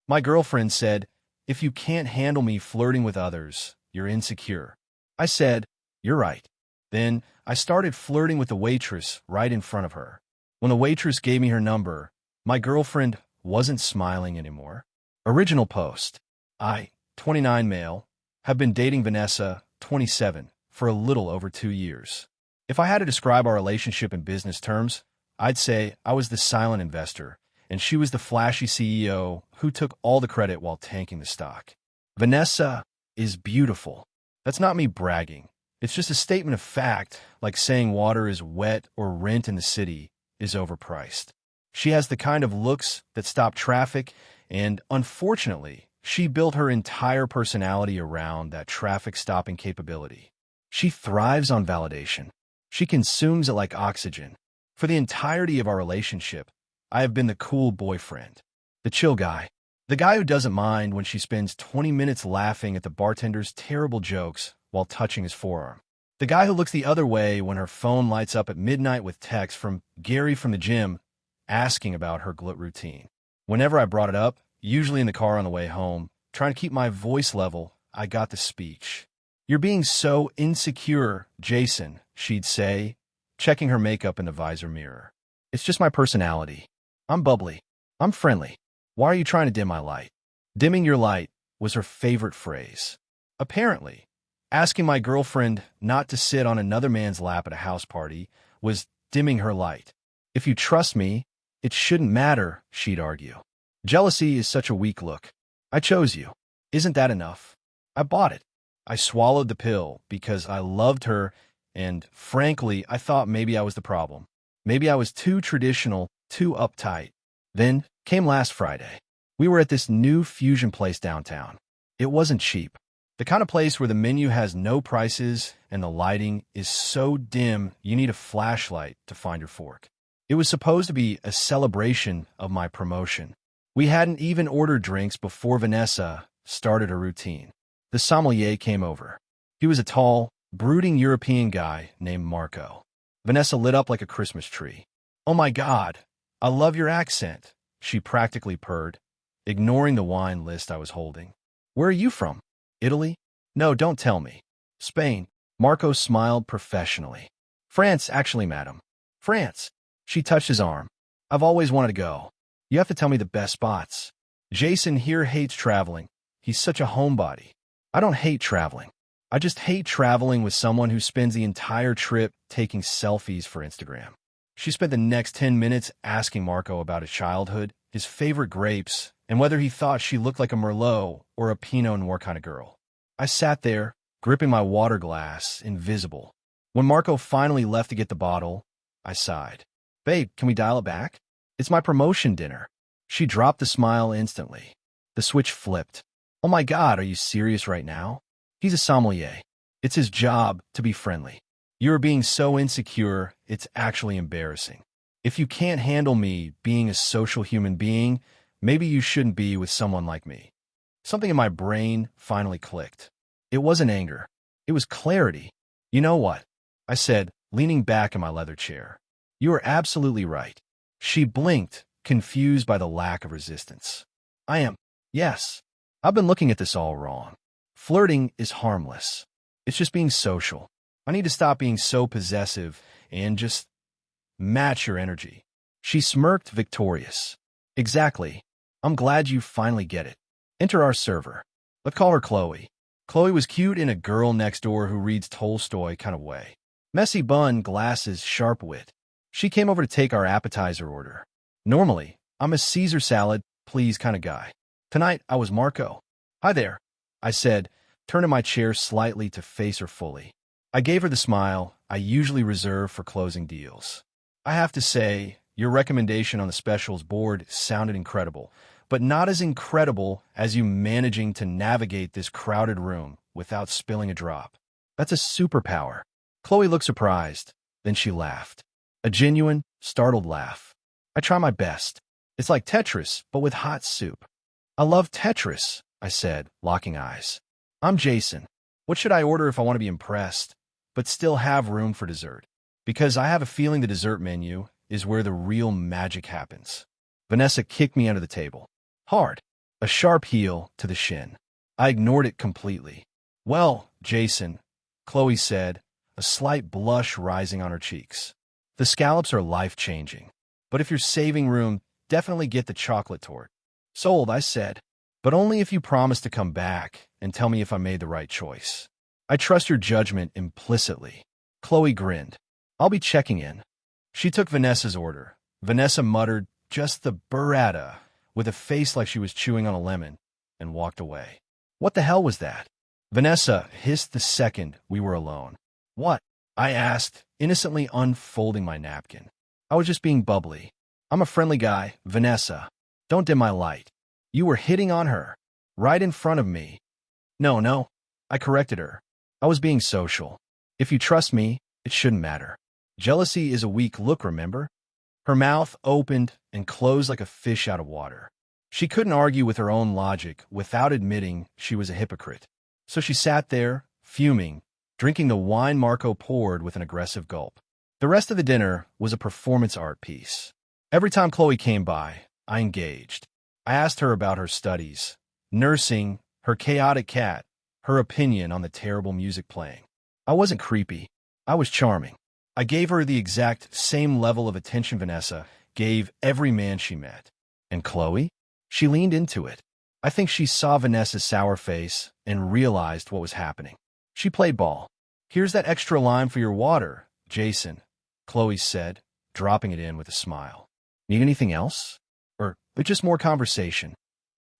My girlfriend said, "If you can't handle me flirting with others, you're insecure." I said, "You're right." Then I started flirting with the waitress right in front of her. When the waitress gave me her number, my girlfriend wasn't smiling anymore. Original post. I, 29 male, have been dating Vanessa, 27, for a little over 2 years. If I had to describe our relationship in business terms, I'd say I was the silent investor, and she was the flashy CEO who took all the credit while tanking the stock. Vanessa is beautiful. That's not me bragging. It's just a statement of fact, like saying water is wet or rent in the city is overpriced. She has the kind of looks that stop traffic, and unfortunately, she built her entire personality around that traffic-stopping capability. She thrives on validation. She consumes it like oxygen. For the entirety of our relationship, I have been the cool boyfriend, the chill guy, the guy who doesn't mind when she spends 20 minutes laughing at the bartender's terrible jokes while touching his forearm, the guy who looks the other way when her phone lights up at midnight with text from Gary from the gym asking about her glut routine. Whenever I brought it up, usually in the car on the way home, trying to keep my voice level, I got the speech. "You're being so insecure, Jason," she'd say, checking her makeup in the visor mirror. "It's just my personality. I'm bubbly. I'm friendly. Why are you trying to dim my light?" Dimming your light was her favorite phrase. Apparently, asking my girlfriend not to sit on another man's lap at a house party was dimming her light. "If you trust me, it shouldn't matter," she'd argue. "Jealousy is such a weak look. I chose you. Isn't that enough?" I bought it. I swallowed the pill because I loved her, and frankly, I thought maybe I was the problem. Maybe I was too traditional, too uptight. Then came last Friday. We were at this new fusion place downtown. It wasn't cheap. The kind of place where the menu has no prices and the lighting is so dim you need a flashlight to find your fork. It was supposed to be a celebration of my promotion. We hadn't even ordered drinks before Vanessa started her routine. The sommelier came over. He was a tall, brooding European guy named Marco. Vanessa lit up like a Christmas tree. "Oh my God, I love your accent," she practically purred, ignoring the wine list I was holding. "Where are you from? Italy?" "No, don't tell me." "Spain." Marco smiled professionally. "France, actually, madam." "France." She touched his arm. "I've always wanted to go. You have to tell me the best spots." Jason here hates traveling. He's such a homebody. I don't hate traveling. I just hate traveling with someone who spends the entire trip taking selfies for Instagram. She spent the next 10 minutes asking Marco about his childhood, his favorite grapes, and whether he thought she looked like a Merlot or a Pinot Noir kind of girl. I sat there, gripping my water glass, invisible. When Marco finally left to get the bottle, I sighed. "Babe, can we dial it back? It's my promotion dinner." She dropped the smile instantly. The switch flipped. "Oh my God, are you serious right now? He's a sommelier. It's his job to be friendly. You're being so insecure, it's actually embarrassing. If you can't handle me being a social human being, maybe you shouldn't be with someone like me." Something in my brain finally clicked. It wasn't anger. It was clarity. "You know what?" I said, leaning back in my leather chair. "You are absolutely right." She blinked, confused by the lack of resistance. "I am. Yes. I've been looking at this all wrong. Flirting is harmless. It's just being social. I need to stop being so possessive and just match your energy." She smirked, victorious. "Exactly. I'm glad you finally get it. Enter our server. Let's call her Qley." Qley was cute in a girl next door who reads Tolstoy kind of way. Messy bun, glasses, sharp wit. She came over to take our appetizer order. Normally, I'm a Caesar salad, please kind of guy. Tonight, I was Marco. "Hi there," I said, turning my chair slightly to face her fully. I gave her the smile I usually reserve for closing deals. "I have to say, your recommendation on the specials board sounded incredible, but not as incredible as you managing to navigate this crowded room without spilling a drop. That's a superpower." Qley looked surprised, then she laughed. A genuine, startled laugh. "I try my best. It's like Tetris, but with hot soup." "I love Tetris," I said, locking eyes. "I'm Jason. What should I order if I want to be impressed, but still have room for dessert? Because I have a feeling the dessert menu is where the real magic happens." Vanessa kicked me under the table. Hard. a sharp heel to the shin. I ignored it completely. "Well, Jason," Qley said, a slight blush rising on her cheeks. "The scallops are life-changing. But if you're saving room, definitely get the chocolate torte." "Sold," I said. "But only if you promise to come back and tell me if I made the right choice." "I trust your judgment implicitly." Qley grinned. "I'll be checking in." She took Vanessa's order. Vanessa muttered, "Just the burrata," with a face like she was chewing on a lemon, and walked away. "What the hell was that?" Vanessa hissed the second we were alone. "What?" I asked, innocently unfolding my napkin. I was just being bubbly. "I'm a friendly guy, Vanessa. Don't dim my light. You were hitting on her. Right in front of me." No, I corrected her. "I was being social. If you trust me, it shouldn't matter. Jealousy is a weak look, remember?" Her mouth opened and closed like a fish out of water. She couldn't argue with her own logic without admitting she was a hypocrite. So she sat there, fuming, drinking the wine Marco poured with an aggressive gulp. The rest of the dinner was a performance art piece. Every time Qley came by, I engaged. I asked her about her studies, nursing, her chaotic cat, her opinion on the terrible music playing. I wasn't creepy. I was charming. I gave her the exact same level of attention Vanessa gave every man she met. And Qley? She leaned into it. I think she saw Vanessa's sour face and realized what was happening. She played ball. "Here's that extra lime for your water, Jason," Qley said, dropping it in with a smile. "Need anything else? Or just more conversation?"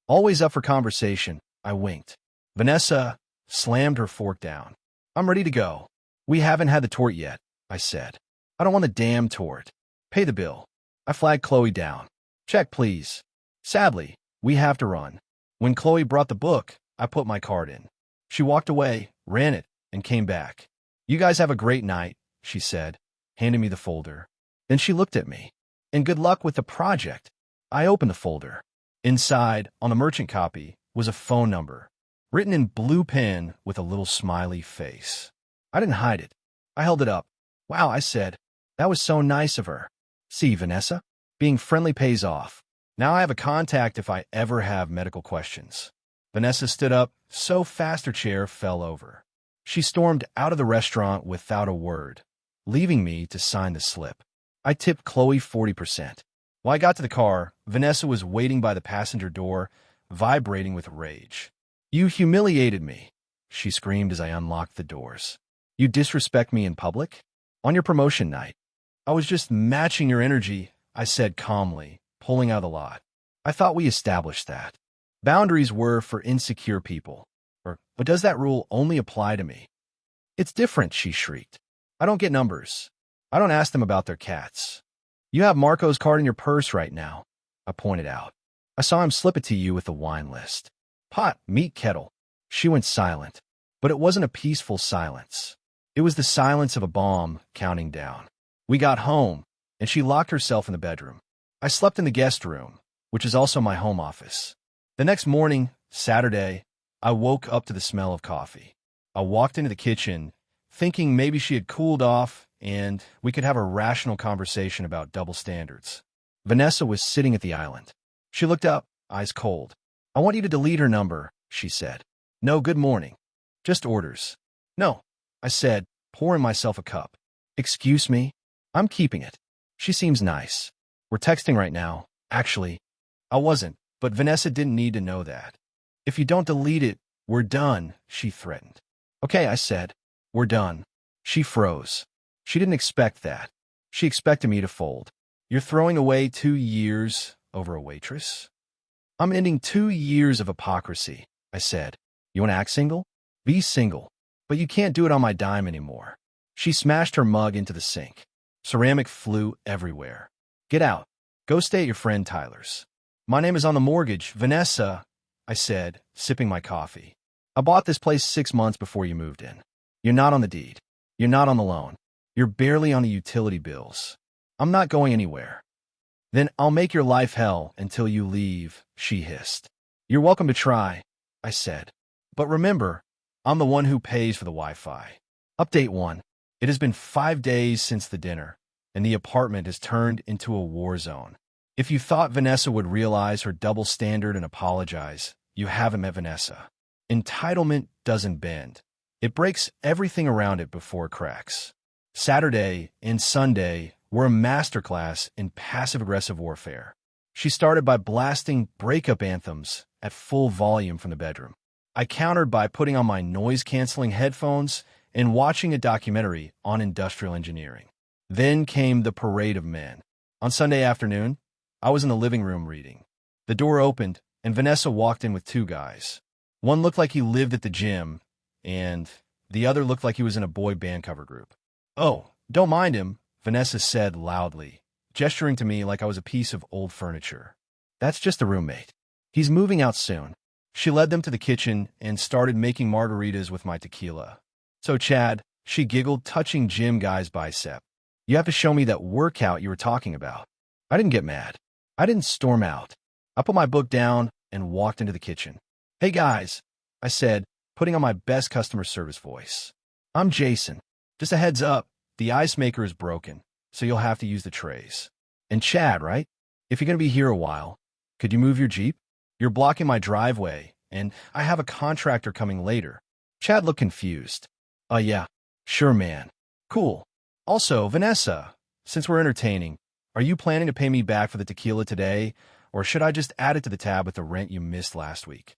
"Always up for conversation," I winked. Vanessa slammed her fork down. "I'm ready to go." "We haven't had the torte yet," I said. "I don't want the damn torte. Pay the bill." I flagged Qley down. "Check, please." Sadly, we have to run. When Qley brought the book, I put my card in. She walked away, ran it, and came back. "You guys have a great night," she said, handing me the folder. Then she looked at me. "And good luck with the project." I opened the folder. Inside, on the merchant copy, was a phone number, written in blue pen with a little smiley face. I didn't hide it. I held it up. "Wow," I said. "That was so nice of her." "See, Vanessa? Being friendly pays off. Now I have a contact if I ever have medical questions." Vanessa stood up so fast her chair fell over. She stormed out of the restaurant without a word, leaving me to sign the slip. I tipped Qley 40%. When I got to the car, Vanessa was waiting by the passenger door, vibrating with rage. "You humiliated me," she screamed as I unlocked the doors. "You disrespect me in public? On your promotion night." "I was just matching your energy," I said calmly, pulling out of the lot. "I thought we established that. Boundaries were for insecure people. But does that rule only apply to me?" "It's different," she shrieked. "I don't get numbers. I don't ask them about their cats. You have Marco's card in your purse right now," I pointed out. "I saw him slip it to you with the wine list. Pot, meat, kettle." She went silent. But it wasn't a peaceful silence. It was the silence of a bomb counting down. We got home, and she locked herself in the bedroom. I slept in the guest room, which is also my home office. The next morning, Saturday, I woke up to the smell of coffee. I walked into the kitchen, thinking maybe she had cooled off and we could have a rational conversation about double standards. Vanessa was sitting at the island. She looked up, eyes cold. "I want you to delete her number," she said. "No, good morning. Just orders." "No," I said, pouring myself a cup. "Excuse me? I'm keeping it. She seems nice. We're texting right now, actually." I wasn't, but Vanessa didn't need to know that. "If you don't delete it, we're done," she threatened. "Okay," I said. "We're done." She froze. She didn't expect that. She expected me to fold. "You're throwing away 2 years over a waitress?" "I'm ending 2 years of hypocrisy," I said. "You want to act single? Be single. But you can't do it on my dime anymore." She smashed her mug into the sink. Ceramic flew everywhere. "Get out. Go stay at your friend Tyler's." "My name is on the mortgage, Vanessa," I said, sipping my coffee. "I bought this place 6 months before you moved in. You're not on the deed. You're not on the loan. You're barely on the utility bills. I'm not going anywhere." "Then I'll make your life hell until you leave," she hissed. "You're welcome to try," I said. "But remember, I'm the one who pays for the Wi-Fi." Update 1. It has been 5 days since the dinner, and the apartment has turned into a war zone. If you thought Vanessa would realize her double standard and apologize, you haven't met Vanessa. Entitlement doesn't bend. It breaks everything around it before it cracks. Saturday and Sunday were a masterclass in passive-aggressive warfare. She started by blasting breakup anthems at full volume from the bedroom. I countered by putting on my noise-canceling headphones and watching a documentary on industrial engineering. Then came the parade of men. On Sunday afternoon, I was in the living room reading. The door opened, and Vanessa walked in with two guys. One looked like he lived at the gym, and the other looked like he was in a boy band cover group. "Oh, don't mind him," Vanessa said loudly, gesturing to me like I was a piece of old furniture. "That's just a roommate. He's moving out soon." She led them to the kitchen and started making margaritas with my tequila. "So, Chad," she giggled, touching gym guy's bicep, "you have to show me that workout you were talking about." I didn't get mad. I didn't storm out. I put my book down and walked into the kitchen. "Hey guys," I said, putting on my best customer service voice. "I'm Jason. Just a heads up, the ice maker is broken, so you'll have to use the trays. And Chad, right? If you're going to be here a while, could you move your Jeep? You're blocking my driveway, and I have a contractor coming later." Chad looked confused. Yeah, sure, man. Cool. Also, Vanessa, since we're entertaining, are you planning to pay me back for the tequila today, or should I just add it to the tab with the rent you missed last week?"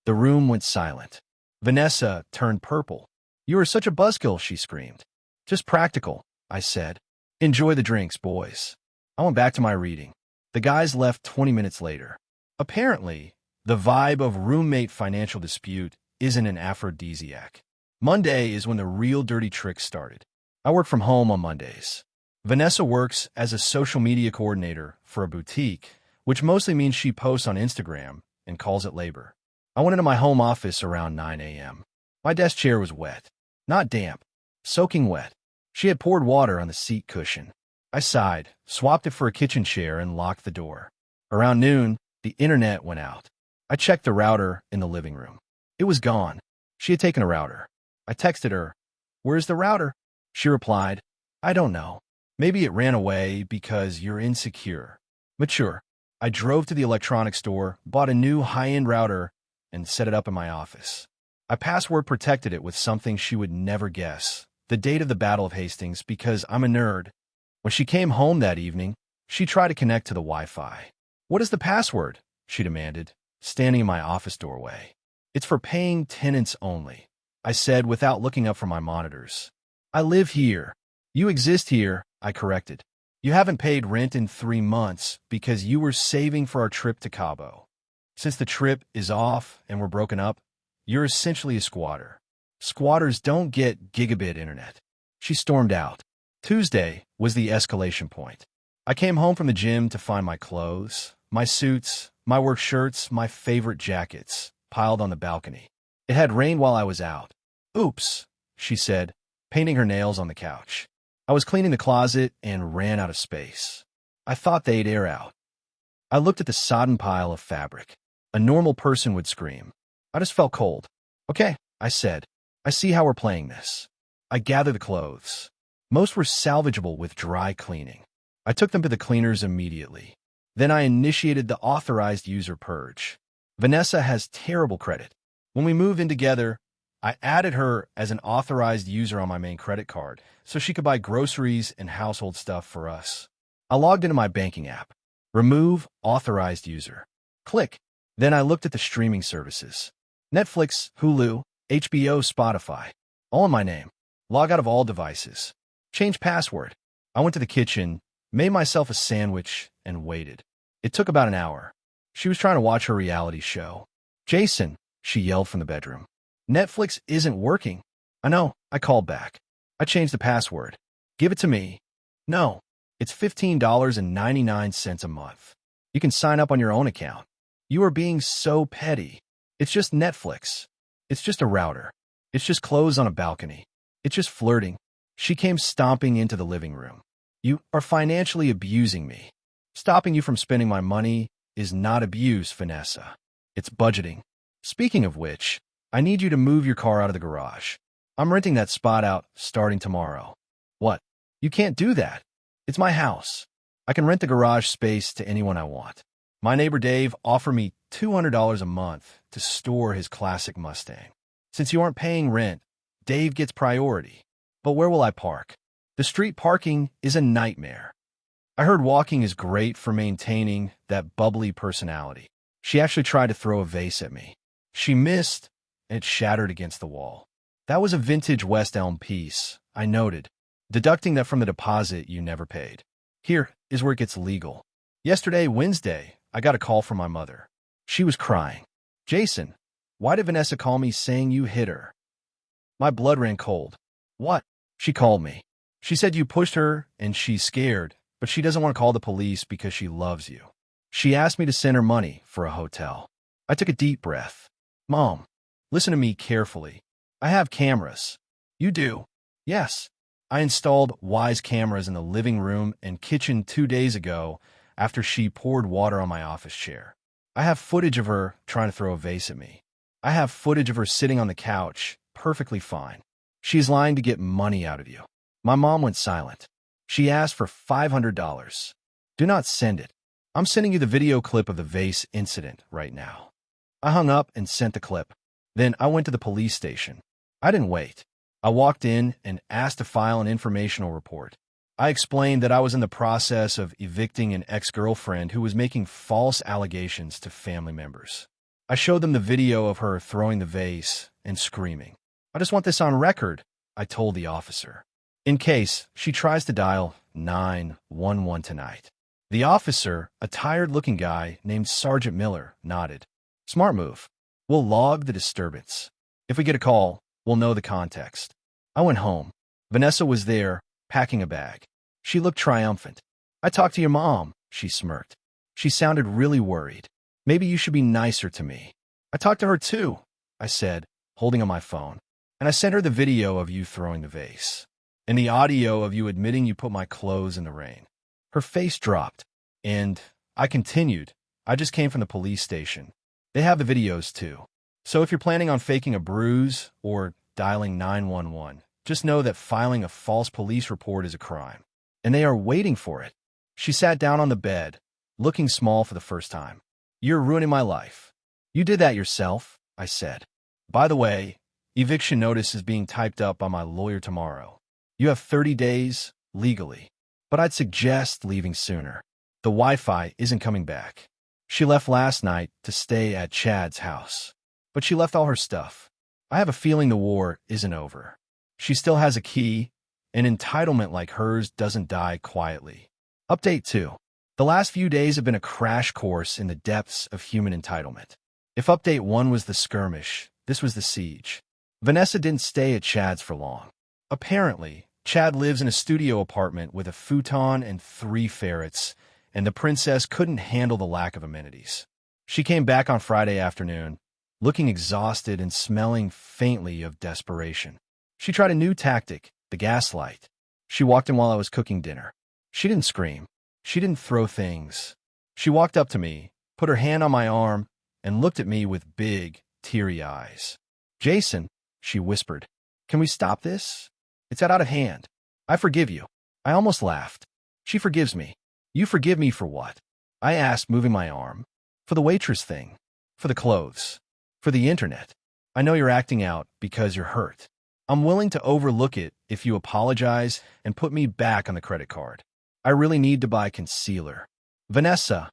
The room went silent. Vanessa turned purple. "You are such a buzzkill," she screamed. "Just practical," I said. "Enjoy the drinks, boys." I went back to my reading. The guys left 20 minutes later. Apparently, the vibe of roommate financial dispute isn't an aphrodisiac. Monday is when the real dirty tricks started. I work from home on Mondays. Vanessa works as a social media coordinator for a boutique, which mostly means she posts on Instagram and calls it labor. I went into my home office around 9 a.m. My desk chair was wet. Not damp, soaking wet. She had poured water on the seat cushion. I sighed, swapped it for a kitchen chair, and locked the door. Around noon, the internet went out. I checked the router in the living room. It was gone. She had taken a router. I texted her, "Where's the router?" She replied, "I don't know. Maybe it ran away because you're insecure." Mature. I drove to the electronics store, bought a new high-end router, and set it up in my office. I password protected it with something she would never guess, the date of the Battle of Hastings, because I'm a nerd. When she came home that evening, she tried to connect to the Wi-Fi. "What is the password?" she demanded, standing in my office doorway. "It's for paying tenants only," I said without looking up from my monitors. "I live here. You exist here," I corrected. "You haven't paid rent in 3 months because you were saving for our trip to Cabo. Since the trip is off and we're broken up, you're essentially a squatter. Squatters don't get gigabit internet." She stormed out. Tuesday was the escalation point. I came home from the gym to find my clothes, my suits, my work shirts, my favorite jackets, piled on the balcony. It had rained while I was out. "Oops," she said, painting her nails on the couch. I was cleaning the closet and ran out of space. I thought they'd air out. I looked at the sodden pile of fabric. A normal person would scream. I just felt cold. "Okay," I said. "I see how we're playing this." I gathered the clothes. Most were salvageable with dry cleaning. I took them to the cleaners immediately. Then I initiated the authorized user purge. Vanessa has terrible credit. When we moved in together, I added her as an authorized user on my main credit card so she could buy groceries and household stuff for us. I logged into my banking app. Remove authorized user. Click. Then I looked at the streaming services. Netflix, Hulu, HBO, Spotify. All in my name. Log out of all devices. Change password. I went to the kitchen, made myself a sandwich, and waited. It took about an hour. She was trying to watch her reality show. "Jason," she yelled from the bedroom. "Netflix isn't working." "I know," I called back. "I changed the password." "Give it to me." "No, it's $15.99 a month. You can sign up on your own account." "You are being so petty. It's just Netflix. It's just a router. It's just clothes on a balcony. It's just flirting." She came stomping into the living room. "You are financially abusing me. Stopping you from spending my money is not abuse, Vanessa. It's budgeting. Speaking of which, I need you to move your car out of the garage. I'm renting that spot out starting tomorrow." "What? You can't do that. It's my house." I can rent the garage space to anyone I want. My neighbor Dave offered me $200 a month to store his classic Mustang. Since you aren't paying rent, Dave gets priority. But where will I park? The street parking is a nightmare. I heard walking is great for maintaining that bubbly personality. She actually tried to throw a vase at me. She missed, and it shattered against the wall. That was a vintage West Elm piece, I noted, deducting that from the deposit you never paid. Here is where it gets legal. Yesterday, Wednesday, I got a call from my mother. She was crying. Jason, why did Vanessa call me saying you hit her? My blood ran cold. What? She called me. She said you pushed her and she's scared, but she doesn't want to call the police because she loves you. She asked me to send her money for a hotel. I took a deep breath. Mom, listen to me carefully. I have cameras. You do? Yes. I installed Wise cameras in the living room and kitchen 2 days ago after she poured water on my office chair. I have footage of her trying to throw a vase at me. I have footage of her sitting on the couch, perfectly fine. She's lying to get money out of you. My mom went silent. She asked for $500. Do not send it. I'm sending you the video clip of the vase incident right now. I hung up and sent the clip. Then I went to the police station. I didn't wait. I walked in and asked to file an informational report. I explained that I was in the process of evicting an ex-girlfriend who was making false allegations to family members. I showed them the video of her throwing the vase and screaming. I just want this on record, I told the officer, in case she tries to dial 911 tonight. The officer, a tired-looking guy named Sergeant Miller, nodded. Smart move. We'll log the disturbance. If we get a call, we'll know the context. I went home. Vanessa was there, packing a bag. She looked triumphant. I talked to your mom, she smirked. She sounded really worried. Maybe you should be nicer to me. I talked to her too, I said, holding on my phone. And I sent her the video of you throwing the vase, and the audio of you admitting you put my clothes in the rain. Her face dropped, and I continued, I just came from the police station. They have the videos too. So if you're planning on faking a bruise or dialing 911, just know that filing a false police report is a crime. And they are waiting for it. She sat down on the bed, looking small for the first time. You're ruining my life. You did that yourself, I said. By the way, eviction notice is being typed up by my lawyer tomorrow. You have 30 days, legally. But I'd suggest leaving sooner. The Wi-Fi isn't coming back. She left last night to stay at Chad's house. But she left all her stuff. I have a feeling the war isn't over. She still has a key. An entitlement like hers doesn't die quietly. Update 2. The last few days have been a crash course in the depths of human entitlement. If Update 1 was the skirmish, this was the siege. Vanessa didn't stay at Chad's for long. Apparently, Chad lives in a studio apartment with a futon and 3 ferrets, and the princess couldn't handle the lack of amenities. She came back on Friday afternoon, looking exhausted and smelling faintly of desperation. She tried a new tactic, the gaslight. She walked in while I was cooking dinner. She didn't scream. She didn't throw things. She walked up to me, put her hand on my arm, and looked at me with big, teary eyes. Jason, she whispered, can we stop this? It's out of hand. I forgive you. I almost laughed. She forgives me. You forgive me for what? I asked, moving my arm. For the waitress thing. For the clothes. For the internet. I know you're acting out because you're hurt. I'm willing to overlook it if you apologize and put me back on the credit card. I really need to buy concealer. Vanessa,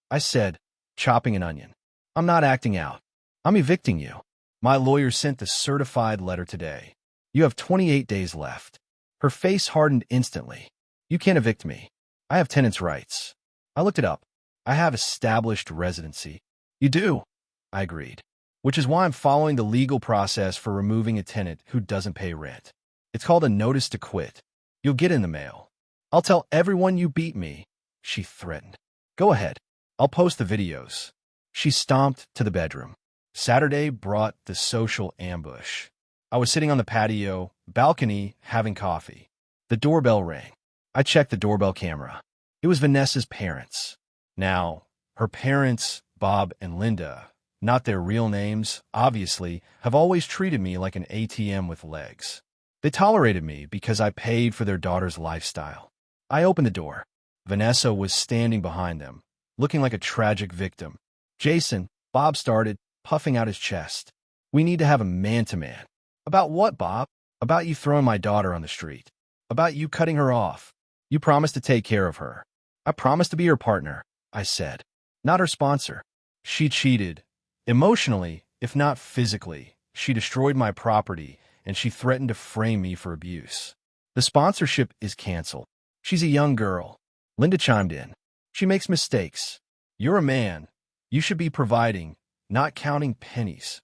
I said, chopping an onion. I'm not acting out. I'm evicting you. My lawyer sent the certified letter today. You have 28 days left. Her face hardened instantly. You can't evict me. I have tenants' rights. I looked it up. I have established residency. You do, I agreed, which is why I'm following the legal process for removing a tenant who doesn't pay rent. It's called a notice to quit. You'll get in the mail. I'll tell everyone you beat me, she threatened. Go ahead. I'll post the videos. She stomped to the bedroom. Saturday brought the social ambush. I was sitting on the patio, balcony, having coffee. The doorbell rang. I checked the doorbell camera. It was Vanessa's parents. Now, her parents, Bob and Linda, not their real names, obviously, have always treated me like an ATM with legs. They tolerated me because I paid for their daughter's lifestyle. I opened the door. Vanessa was standing behind them, looking like a tragic victim. Jason, Bob started, puffing out his chest. We need to have a man-to-man. About what, Bob? About you throwing my daughter on the street. About you cutting her off. You promised to take care of her. I promised to be her partner, I said. Not her sponsor. She cheated. Emotionally, if not physically. She destroyed my property, and she threatened to frame me for abuse. The sponsorship is canceled. She's a young girl. Linda chimed in. She makes mistakes. You're a man. You should be providing, not counting pennies.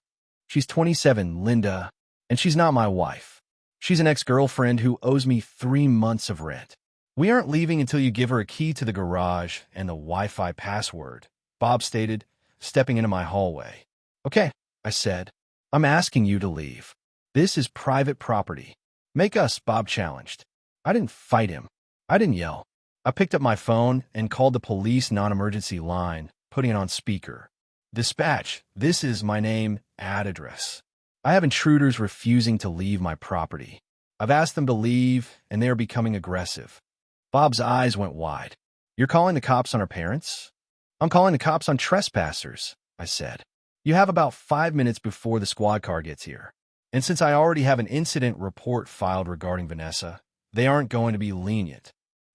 She's 27, Linda, and she's not my wife. She's an ex-girlfriend who owes me 3 months of rent. We aren't leaving until you give her a key to the garage and the Wi-Fi password, Bob stated, stepping into my hallway. Okay, I said. I'm asking you to leave. This is private property. Make us, Bob challenged. I didn't fight him. I didn't yell. I picked up my phone and called the police non-emergency line, putting it on speaker. Dispatch, this is my name, address. I have intruders refusing to leave my property. I've asked them to leave, and they are becoming aggressive. Bob's eyes went wide. You're calling the cops on our parents? I'm calling the cops on trespassers, I said. You have about 5 minutes before the squad car gets here. And since I already have an incident report filed regarding Vanessa, they aren't going to be lenient.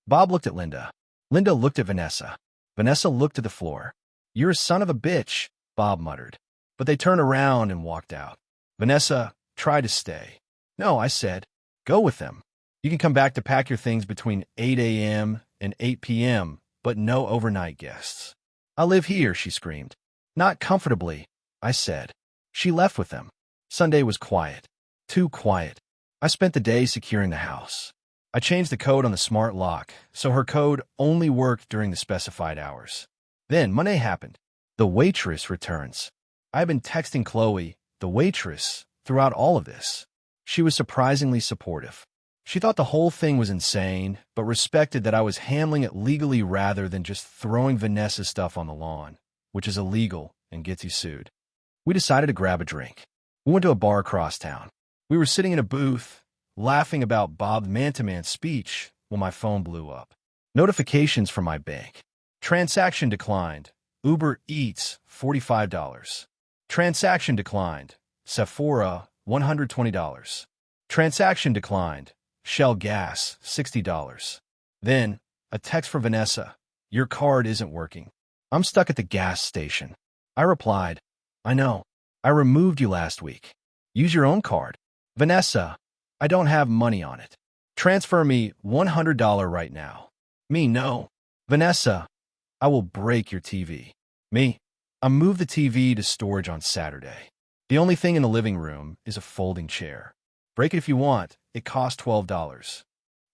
Bob looked at Linda. Linda looked at Vanessa. Vanessa looked at the floor. You're a son of a bitch, Bob muttered. But they turned around and walked out. Vanessa tried to stay. No, I said. Go with them. You can come back to pack your things between 8 a.m. and 8 p.m., but no overnight guests. I live here, she screamed. Not comfortably, I said. She left with them. Sunday was quiet. Too quiet. I spent the day securing the house. I changed the code on the smart lock, so her code only worked during the specified hours. Then Monday happened. The waitress returns. I've been texting Qley, the waitress, throughout all of this. She was surprisingly supportive. She thought the whole thing was insane, but respected that I was handling it legally rather than just throwing Vanessa's stuff on the lawn, which is illegal and gets you sued. We decided to grab a drink. We went to a bar across town. We were sitting in a booth, laughing about Bob's man-to-man speech when my phone blew up. Notifications from my bank. Transaction declined. Uber Eats, $45. Transaction declined. Sephora, $120. Transaction declined. Shell Gas, $60. Then, a text from Vanessa. Your card isn't working. I'm stuck at the gas station. I replied, I know. I removed you last week. Use your own card. Vanessa, I don't have money on it. Transfer me $100 right now. Me, no. Vanessa, I will break your TV. Me, I moved the TV to storage on Saturday. The only thing in the living room is a folding chair. Break it if you want. It cost $12.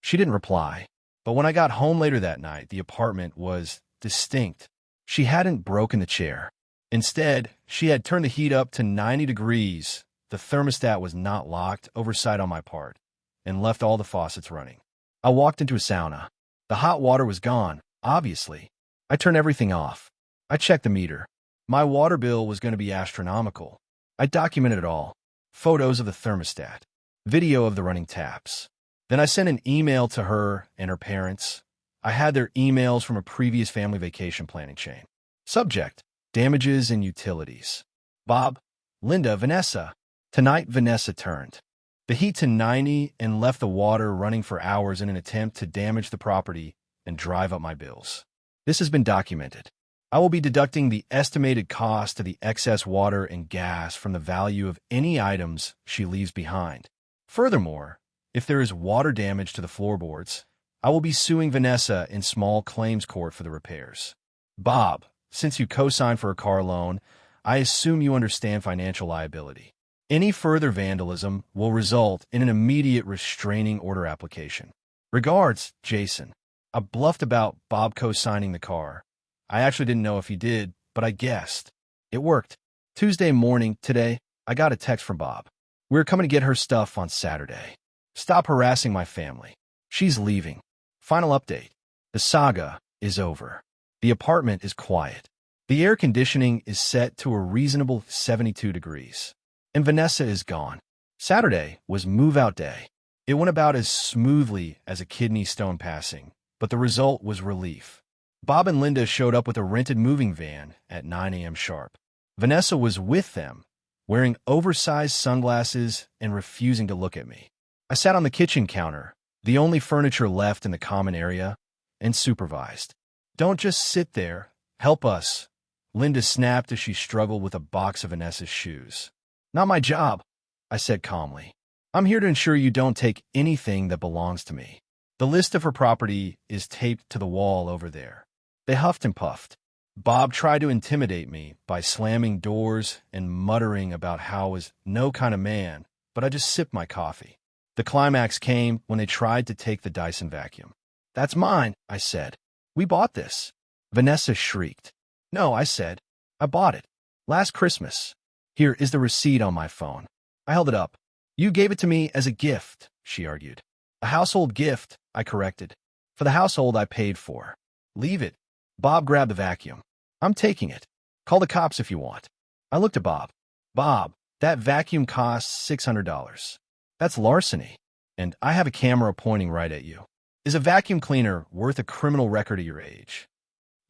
She didn't reply, but when I got home later that night, the apartment was distinct. She hadn't broken the chair. Instead, she had turned the heat up to 90 degrees. The thermostat was not locked, oversight on my part, and left all the faucets running. I walked into a sauna. The hot water was gone, obviously. I turned everything off. I checked the meter. My water bill was going to be astronomical. I documented it all. Photos of the thermostat. Video of the running taps. Then I sent an email to her and her parents. I had their emails from a previous family vacation planning chain. Subject: damages and utilities. Bob, Linda, Vanessa. Tonight, Vanessa turned the heat to 90 and left the water running for hours in an attempt to damage the property and drive up my bills. This has been documented. I will be deducting the estimated cost of the excess water and gas from the value of any items she leaves behind. Furthermore, if there is water damage to the floorboards, I will be suing Vanessa in small claims court for the repairs. Bob, since you co-signed for a car loan, I assume you understand financial liability. Any further vandalism will result in an immediate restraining order application. Regards, Jason. I bluffed about Bob co-signing the car. I actually didn't know if he did, but I guessed. It worked. Tuesday morning, today, I got a text from Bob. We were coming to get her stuff on Saturday. Stop harassing my family. She's leaving. Final update. The saga is over. The apartment is quiet. The air conditioning is set to a reasonable 72 degrees. And Vanessa is gone. Saturday was move-out day. It went about as smoothly as a kidney stone passing, but the result was relief. Bob and Linda showed up with a rented moving van at 9 a.m. sharp. Vanessa was with them, wearing oversized sunglasses and refusing to look at me. I sat on the kitchen counter, the only furniture left in the common area, and supervised. "Don't just sit there. Help us," Linda snapped as she struggled with a box of Vanessa's shoes. "Not my job," I said calmly. "I'm here to ensure you don't take anything that belongs to me." The list of her property is taped to the wall over there. They huffed and puffed. Bob tried to intimidate me by slamming doors and muttering about how I was no kind of man, but I just sipped my coffee. The climax came when they tried to take the Dyson vacuum. "That's mine," I said. "We bought this." Vanessa shrieked. "No," I said. "I bought it. Last Christmas. Here is the receipt on my phone." I held it up. "You gave it to me as a gift," she argued. "A household gift," I corrected. "For the household I paid for." "Leave it." Bob grabbed the vacuum. "I'm taking it. Call the cops if you want." I looked at Bob. "Bob, that vacuum costs $600. That's larceny, and I have a camera pointing right at you. Is a vacuum cleaner worth a criminal record at your age?"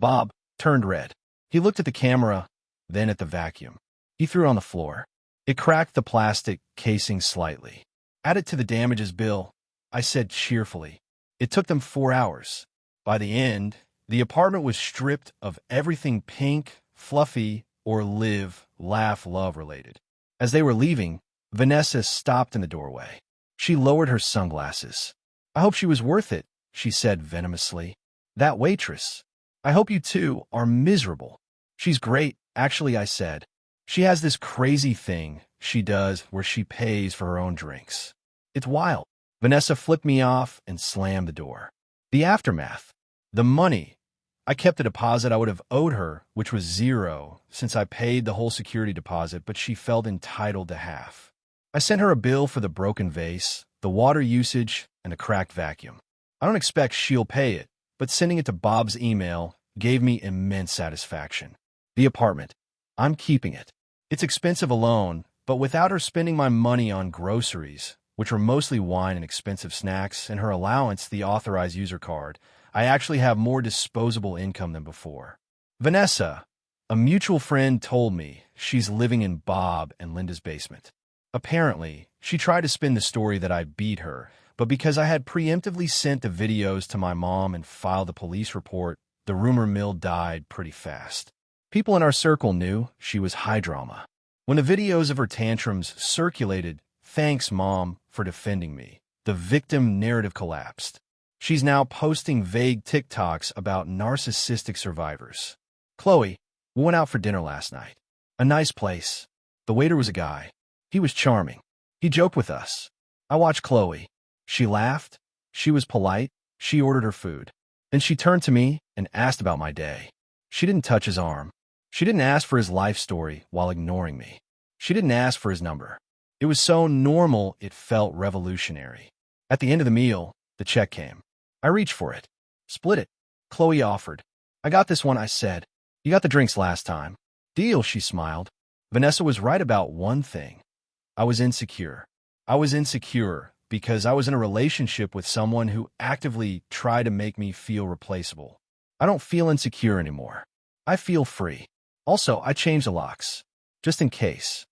Bob turned red. He looked at the camera, then at the vacuum. He threw it on the floor. It cracked the plastic casing slightly. "Add it to the damages bill," I said cheerfully. It took them 4 hours. By the end, the apartment was stripped of everything pink, fluffy, or live, laugh, love related. As they were leaving, Vanessa stopped in the doorway. She lowered her sunglasses. "I hope she was worth it," she said venomously. "That waitress. I hope you two are miserable." "She's great, actually," I said. "She has this crazy thing she does where she pays for her own drinks. It's wild." Vanessa flipped me off and slammed the door. The aftermath. The money. I kept the deposit I would have owed her, which was $0, since I paid the whole security deposit, but she felt entitled to half. I sent her a bill for the broken vase, the water usage, and the cracked vacuum. I don't expect she'll pay it, but sending it to Bob's email gave me immense satisfaction. The apartment. I'm keeping it. It's expensive alone, but without her spending my money on groceries, which were mostly wine and expensive snacks, and her allowance, the authorized user card, I actually have more disposable income than before. Vanessa, a mutual friend, told me she's living in Bob and Linda's basement. Apparently, she tried to spin the story that I beat her, but because I had preemptively sent the videos to my mom and filed a police report, the rumor mill died pretty fast. People in our circle knew she was high drama. When the videos of her tantrums circulated, "Thanks, Mom, for defending me," the victim narrative collapsed. She's now posting vague TikToks about narcissistic survivors. "Qley, we went out for dinner last night. A nice place. The waiter was a guy. He was charming. He joked with us. I watched Qley. She laughed. She was polite. She ordered her food. Then she turned to me and asked about my day. She didn't touch his arm. She didn't ask for his life story while ignoring me. She didn't ask for his number. It was so normal it felt revolutionary. At the end of the meal, the check came. I reached for it. "Split it," Qley offered. "I got this one," I said. "You got the drinks last time." "Deal," she smiled. Vanessa was right about one thing. I was insecure. I was insecure because I was in a relationship with someone who actively tried to make me feel replaceable. I don't feel insecure anymore. I feel free. Also, I changed the locks, just in case.